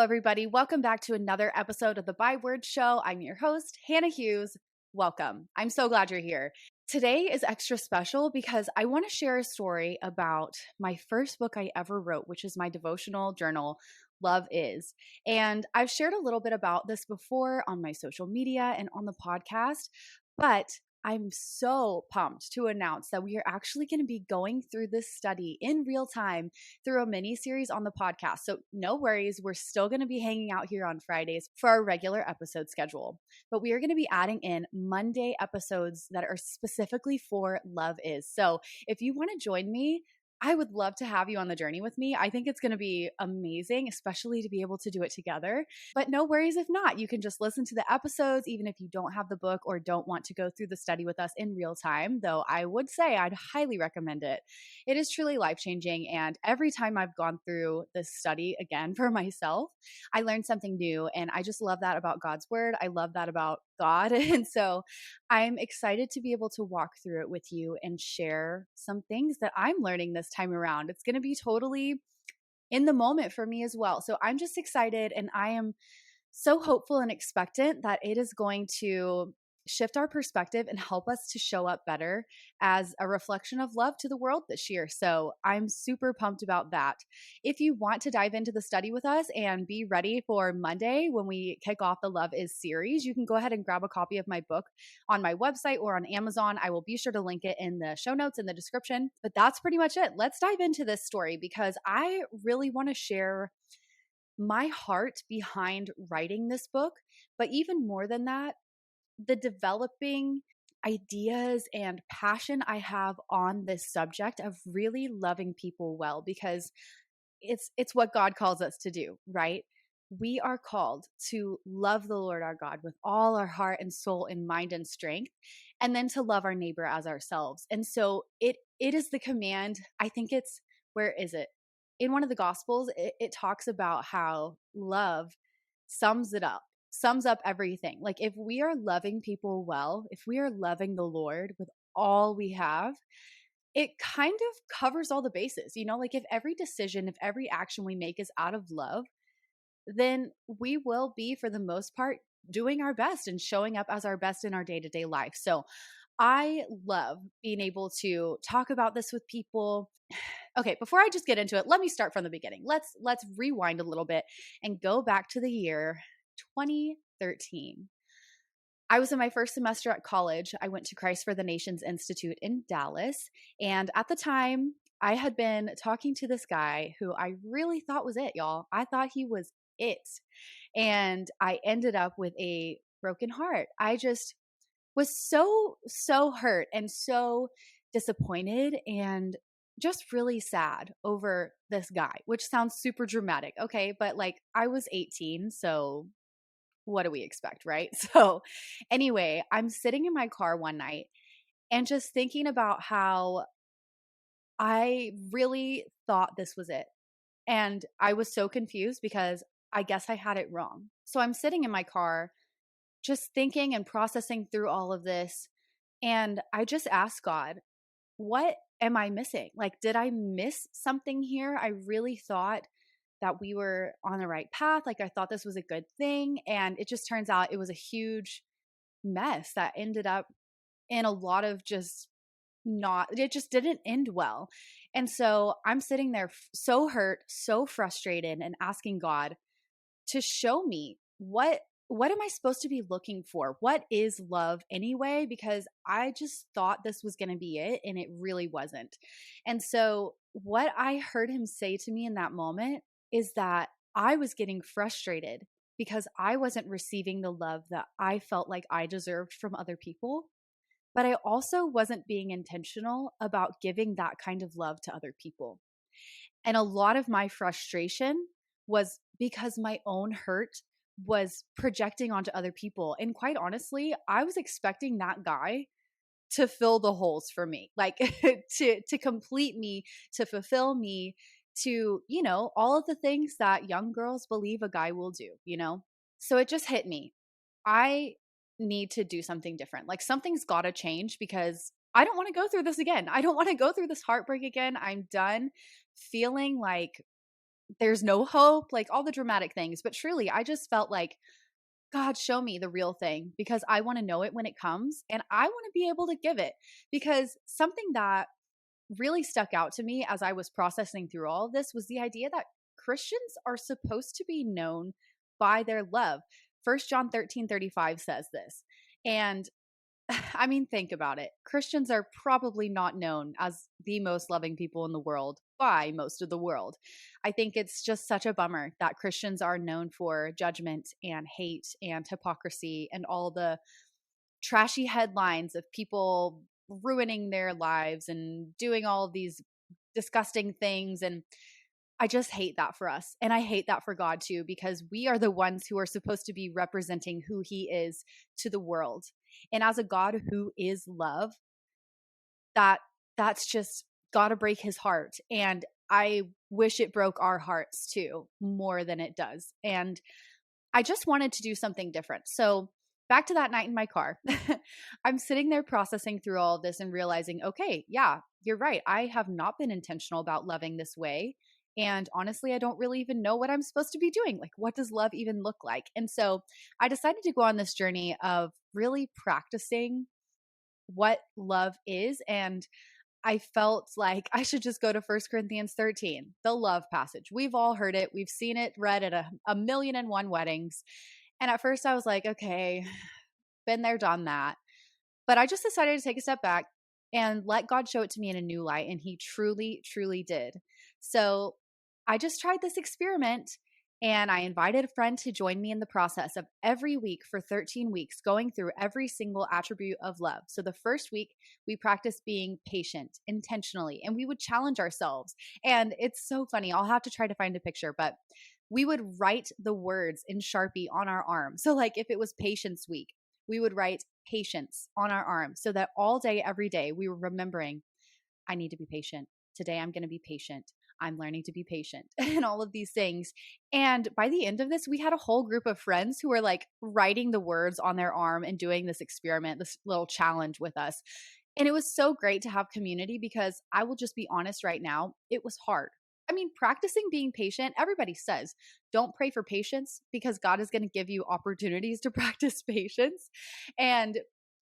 everybody. Welcome back to another episode of the Byword Show. I'm your host, Hannah Hughes. Welcome. I'm so glad you're here. Today is extra special because I want to share a story about my first book I ever wrote, which is my devotional journal, Love Is. And I've shared a little bit about this before on my social media and on the podcast, but I'm so pumped to announce that we are actually going to be going through this study in real time through a mini series on the podcast. So no worries, we're still going to be hanging out here on Fridays for our regular episode schedule, but we are going to be adding in Monday episodes that are specifically for Love Is. So if you want to join me, I would love to have you on the journey with me. I think it's going to be amazing, especially to be able to do it together. But no worries if not. You can just listen to the episodes, even if you don't have the book or don't want to go through the study with us in real time, though I would say I'd highly recommend it. It is truly life-changing, and every time I've gone through this study again for myself, I learned something new, and I just love that about God's word. I love that about God. And so I'm excited to be able to walk through it with you and share some things that I'm learning this time around. It's going to be totally in the moment for me as well. So I'm just excited, and I am so hopeful and expectant that it is going to shift our perspective and help us to show up better as a reflection of love to the world this year. So I'm super pumped about that. If you want to dive into the study with us and be ready for Monday when we kick off the Love Is series, you can go ahead and grab a copy of my book on my website or on Amazon. I will be sure to link it in the show notes in the description. But that's pretty much it. Let's dive into this story because I really want to share my heart behind writing this book, but even more than that, the developing ideas and passion I have on this subject of really loving people well, because it's what God calls us to do, right? We are called to love the Lord our God with all our heart and soul and mind and strength, and then to love our neighbor as ourselves. And so it is the command. I think it's, where is it? In one of the Gospels, it talks about how love sums up everything. Like if we are loving people well, if we are loving the Lord with all we have, it kind of covers all the bases. Like if every decision, if every action we make is out of love, then we will be, for the most part, doing our best and showing up as our best in our day-to-day life. So I love being able to talk about this with people. Okay, before I just get into it, let me start from the beginning. Let's rewind a little bit and go back to the year 2013. I was in my first semester at college. I went to Christ for the Nations Institute in Dallas. And at the time, I had been talking to this guy who I really thought was it, y'all. I thought he was it. And I ended up with a broken heart. I just was so hurt and so disappointed and just really sad over this guy, which sounds super dramatic. Okay. But like I was 18, so what do we expect, right? So anyway, I'm sitting in my car one night and just thinking about how I really thought this was it. And I was so confused because I guess I had it wrong. So I'm sitting in my car just thinking and processing through all of this. And I just asked God, what am I missing? Like, did I miss something here? I really thought that we were on the right path. Like, I thought this was a good thing. And it just turns out it was a huge mess that ended up in a lot of it just didn't end well. And so I'm sitting there so hurt, so frustrated, and asking God to show me what am I supposed to be looking for? What is love anyway? Because I just thought this was going to be it, and it really wasn't. And so what I heard him say to me in that moment is that I was getting frustrated because I wasn't receiving the love that I felt like I deserved from other people. But I also wasn't being intentional about giving that kind of love to other people. And a lot of my frustration was because my own hurt was projecting onto other people. And quite honestly, I was expecting that guy to fill the holes for me, like to complete me, to fulfill me, to, all of the things that young girls believe a guy will do. So it just hit me. I need to do something different. Like something's got to change because I don't want to go through this again. I don't want to go through this heartbreak again. I'm done feeling like there's no hope, like all the dramatic things. But truly, I just felt like, God, show me the real thing because I want to know it when it comes and I want to be able to give it. Because something that really stuck out to me as I was processing through all of this was the idea that Christians are supposed to be known by their love. 1 John 13:35 says this. And I mean, think about it. Christians are probably not known as the most loving people in the world by most of the world. I think it's just such a bummer that Christians are known for judgment and hate and hypocrisy and all the trashy headlines of people ruining their lives and doing all of these disgusting things. And I just hate that for us. And I hate that for God too, because we are the ones who are supposed to be representing who he is to the world. And as a God who is love, that's just got to break his heart. And I wish it broke our hearts too, more than it does. And I just wanted to do something different. So back to that night in my car, I'm sitting there processing through all of this and realizing, okay, yeah, you're right. I have not been intentional about loving this way. And honestly, I don't really even know what I'm supposed to be doing. Like, what does love even look like? And so I decided to go on this journey of really practicing what love is. And I felt like I should just go to 1 Corinthians 13, the love passage. We've all heard it. We've seen it read at a million and one weddings. And at first I was like, okay, been there, done that. But I just decided to take a step back and let God show it to me in a new light. And he truly, truly did. So I just tried this experiment and I invited a friend to join me in the process of every week for 13 weeks, going through every single attribute of love. So the first week, we practiced being patient intentionally, and we would challenge ourselves. And it's so funny. I'll have to try to find a picture, but we would write the words in Sharpie on our arm. So, like if it was Patience Week, we would write patience on our arm so that all day, every day, we were remembering, I need to be patient. Today, I'm going to be patient. I'm learning to be patient and all of these things. And by the end of this, we had a whole group of friends who were like writing the words on their arm and doing this experiment, this little challenge with us. And it was so great to have community because I will just be honest right now, it was hard. I mean, practicing being patient, everybody says, don't pray for patience because God is going to give you opportunities to practice patience. And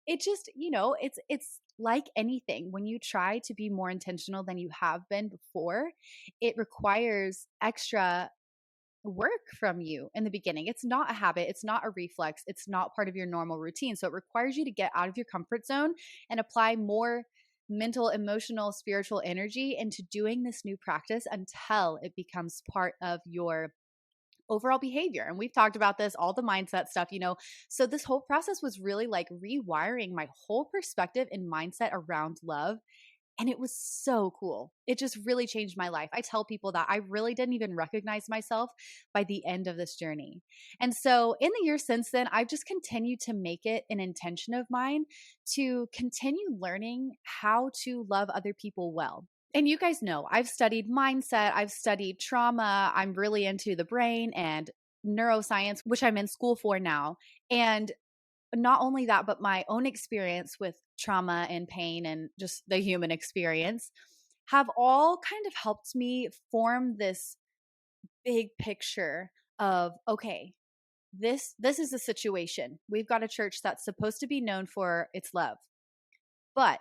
it just, it's like anything. When you try to be more intentional than you have been before, it requires extra work from you in the beginning. It's not a habit, it's not a reflex, it's not part of your normal routine. So it requires you to get out of your comfort zone and apply more mental, emotional, spiritual energy into doing this new practice until it becomes part of your overall behavior. And we've talked about this, all the mindset stuff. So this whole process was really like rewiring my whole perspective and mindset around love. And it was so cool. It just really changed my life. I tell people that I really didn't even recognize myself by the end of this journey. And so in the years since then, I've just continued to make it an intention of mine to continue learning how to love other people well. And you guys know, I've studied mindset, I've studied trauma, I'm really into the brain and neuroscience, which I'm in school for now. And not only that, but my own experience with trauma and pain and just the human experience have all kind of helped me form this big picture of, okay, this is a situation. We've got a church that's supposed to be known for its love, but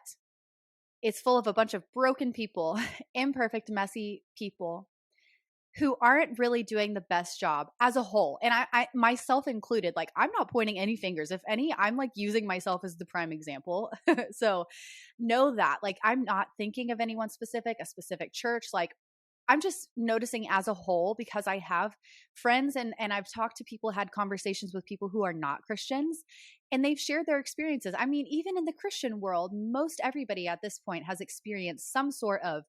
it's full of a bunch of broken people, imperfect, messy people who aren't really doing the best job as a whole. And I myself included, like, I'm not pointing any fingers. If any, I'm like using myself as the prime example. So know that, like, I'm not thinking of anyone specific, a specific church. Like, I'm just noticing as a whole because I have friends and I've talked to people, had conversations with people who are not Christians, and they've shared their experiences. I mean, even in the Christian world, most everybody at this point has experienced some sort of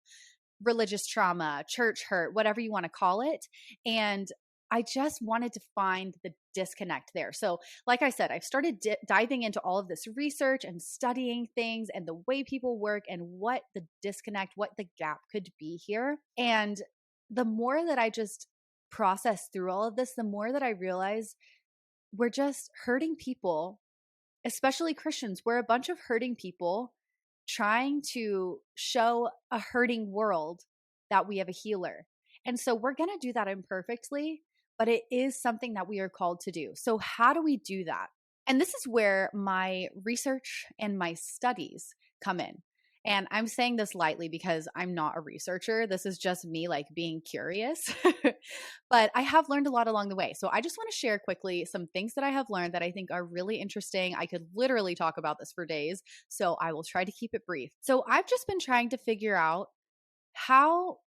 religious trauma, church hurt, whatever you want to call it. And I just wanted to find the disconnect there. So, like I said, I've started diving into all of this research and studying things and the way people work and what the disconnect, what the gap could be here. And the more that I just process through all of this, the more that I realize we're just hurting people, especially Christians. We're a bunch of hurting people trying to show a hurting world that we have a healer. And so we're going to do that imperfectly, but it is something that we are called to do. So, how do we do that? And this is where my research and my studies come in. And I'm saying this lightly because I'm not a researcher. This is just me like being curious. But I have learned a lot along the way. So I just want to share quickly some things that I have learned that I think are really interesting. I could literally talk about this for days. So I will try to keep it brief. So I've just been trying to figure out how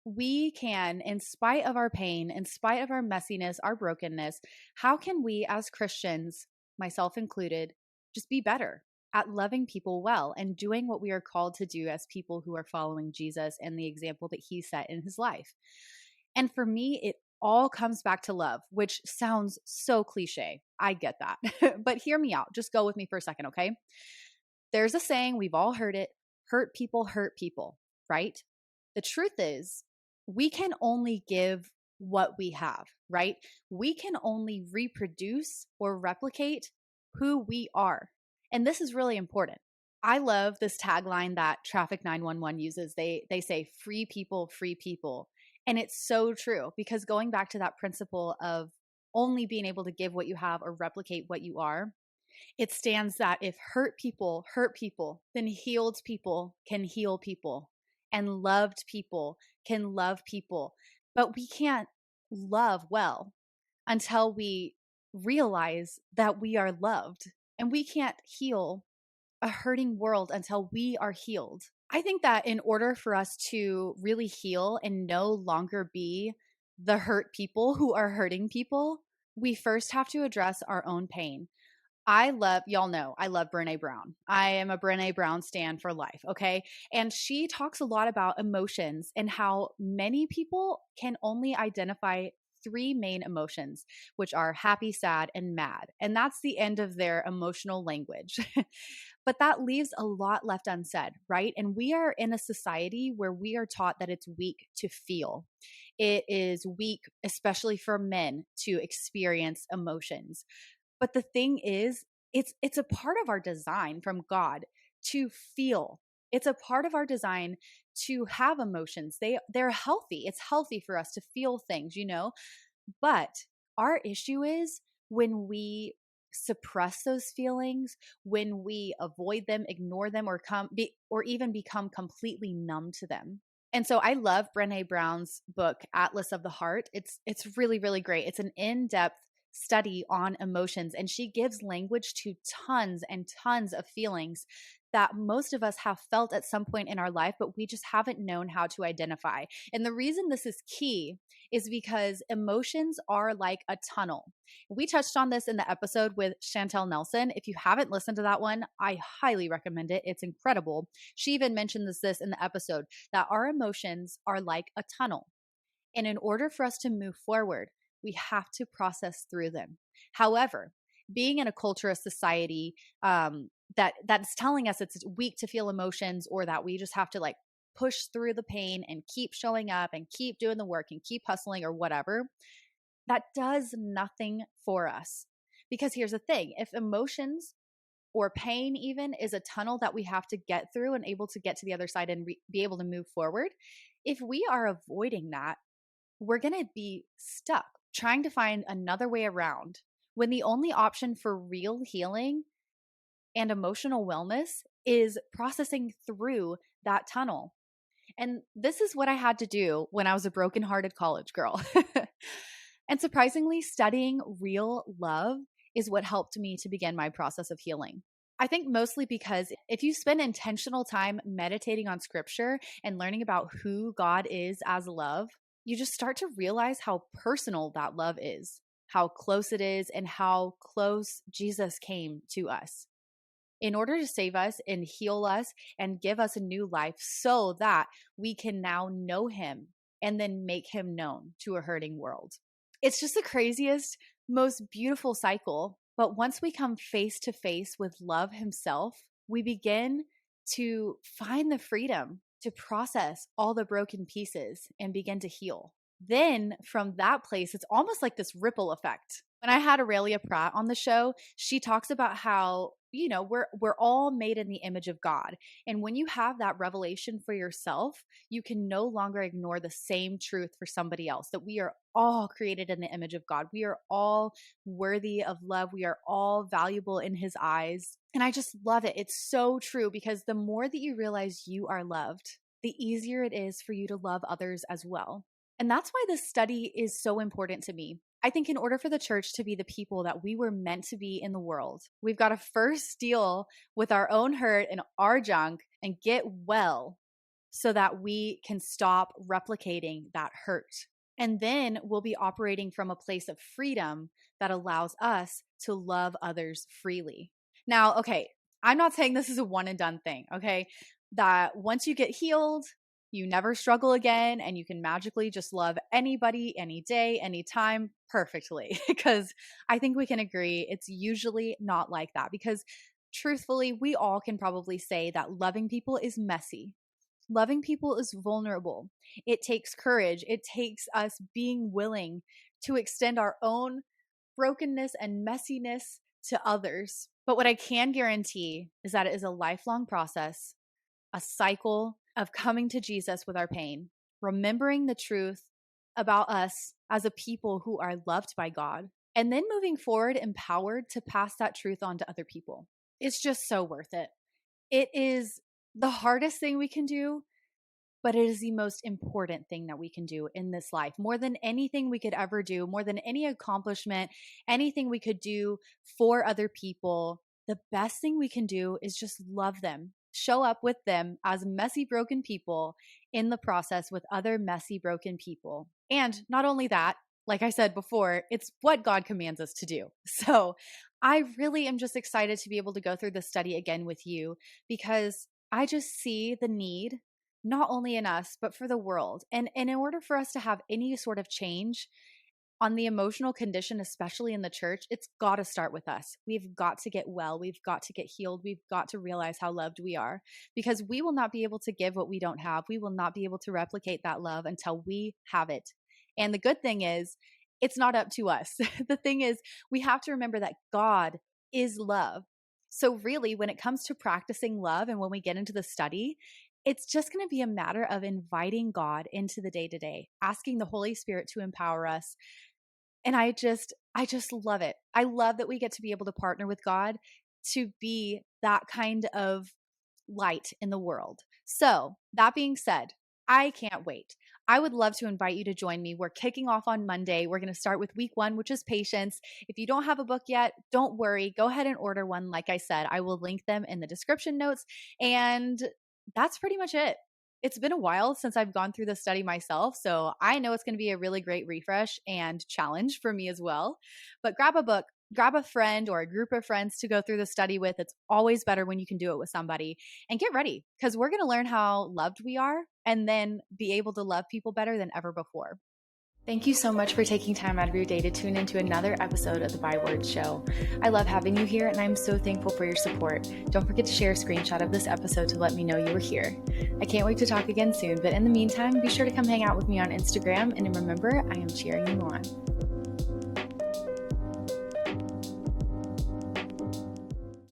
we can, in spite of our pain, in spite of our messiness, our brokenness, how can we as Christians, myself included, just be better at loving people well and doing what we are called to do as people who are following Jesus and the example that he set in his life? And for me, it all comes back to love, which sounds so cliche. I get that. But hear me out. Just go with me for a second, okay? There's a saying, we've all heard it, hurt people, right? The truth is, we can only give what we have, right? We can only reproduce or replicate who we are. And this is really important. I love this tagline that Traffic 911 uses. They say free people, free people. And it's so true, because going back to that principle of only being able to give what you have or replicate what you are, it stands that if hurt people, then healed people can heal people, and loved people can love people. But we can't love well until we realize that we are loved, and we can't heal a hurting world until we are healed. I think that in order for us to really heal and no longer be the hurt people who are hurting people, we first have to address our own pain. Y'all know, I love Brené Brown. I am a Brené Brown stan for life, okay? And she talks a lot about emotions and how many people can only identify three main emotions, which are happy, sad, and mad. And that's the end of their emotional language. But that leaves a lot left unsaid, right? And we are in a society where we are taught that it's weak to feel. It is weak, especially for men, to experience emotions. But the thing is, it's a part of our design from God to feel. It's a part of our design to have emotions. They're healthy. It's healthy for us to feel things, But our issue is when we suppress those feelings, when we avoid them, ignore them, or even become completely numb to them. And so I love Brené Brown's book, Atlas of the Heart. It's really, really great. It's an in-depth study on emotions, and she gives language to tons and tons of feelings that most of us have felt at some point in our life, but we just haven't known how to identify. And the reason this is key is because emotions are like a tunnel. We touched on this in the episode with Chantel Nelson. If you haven't listened to that one, I highly recommend it. It's incredible. She even mentioned this in the episode, that our emotions are like a tunnel. And in order for us to move forward, we have to process through them. However, being in a culture, a society that's telling us it's weak to feel emotions, or that we just have to push through the pain and keep showing up and keep doing the work and keep hustling or whatever, that does nothing for us. Because here's the thing, if emotions or pain even is a tunnel that we have to get through and able to get to the other side and be able to move forward, if we are avoiding that, we're going to be stuck trying to find another way around, when the only option for real healing and emotional wellness is processing through that tunnel. And this is what I had to do when I was a brokenhearted college girl. And surprisingly, studying real love is what helped me to begin my process of healing. I think mostly because if you spend intentional time meditating on scripture and learning about who God is as love, you just start to realize how personal that love is, how close it is, and how close Jesus came to us in order to save us and heal us and give us a new life so that we can now know him and then make him known to a hurting world. It's just the craziest, most beautiful cycle. But once we come face to face with love himself, we begin to find the freedom to process all the broken pieces and begin to heal. Then from that place, it's almost like this ripple effect. When I had Aurelia Pratt on the show, she talks about how we're all made in the image of God. And when you have that revelation for yourself, you can no longer ignore the same truth for somebody else, that we are all created in the image of God. We are all worthy of love. We are all valuable in his eyes. And I just love it. It's so true, because the more that you realize you are loved, the easier it is for you to love others as well. And that's why this study is so important to me. I think in order for the church to be the people that we were meant to be in the world, we've got to first deal with our own hurt and our junk and get well so that we can stop replicating that hurt. And then we'll be operating from a place of freedom that allows us to love others freely. Now, okay, I'm not saying this is a one and done thing, okay? That once you get healed, you never struggle again and you can magically just love anybody, any day, anytime perfectly. Because I think we can agree it's usually not like that. Because truthfully, we all can probably say that loving people is messy. Loving people is vulnerable. It takes courage. It takes us being willing to extend our own brokenness and messiness to others. But what I can guarantee is that it is a lifelong process, a cycle of coming to Jesus with our pain, remembering the truth about us as a people who are loved by God, and then moving forward empowered to pass that truth on to other people. It's just so worth it. It is the hardest thing we can do, but it is the most important thing that we can do in this life. More than anything we could ever do, more than any accomplishment, anything we could do for other people, the best thing we can do is just love them. Show up with them as messy, broken people in the process with other messy, broken people. And not only that, like I said before, it's what God commands us to do. So I really am just excited to be able to go through this study again with you, because I just see the need, not only in us, but for the world. And in order for us to have any sort of change on the emotional condition, especially in the church, it's got to start with us. We've got to get well. We've got to get healed. We've got to realize how loved we are, because we will not be able to give what we don't have. We will not be able to replicate that love until we have it. And the good thing is, it's not up to us. The thing is, we have to remember that God is love. So really, when it comes to practicing love and when we get into the study, it's just going to be a matter of inviting God into the day-to-day, asking the Holy Spirit to empower us. And I just love it. I love that we get to be able to partner with God to be that kind of light in the world. So that being said, I can't wait. I would love to invite you to join me. We're kicking off on Monday. We're going to start with week 1, which is patience. If you don't have a book yet, don't worry. Go ahead and order one. Like I said, I will link them in the description notes. And that's pretty much it. It's been a while since I've gone through the study myself, so I know it's going to be a really great refresh and challenge for me as well. But grab a book, grab a friend or a group of friends to go through the study with. It's always better when you can do it with somebody. And get ready, because we're going to learn how loved we are and then be able to love people better than ever before. Thank you so much for taking time out of your day to tune into another episode of the By Word Show. I love having you here, and I'm so thankful for your support. Don't forget to share a screenshot of this episode to let me know you were here. I can't wait to talk again soon, but in the meantime, be sure to come hang out with me on Instagram, and remember, I am cheering you on.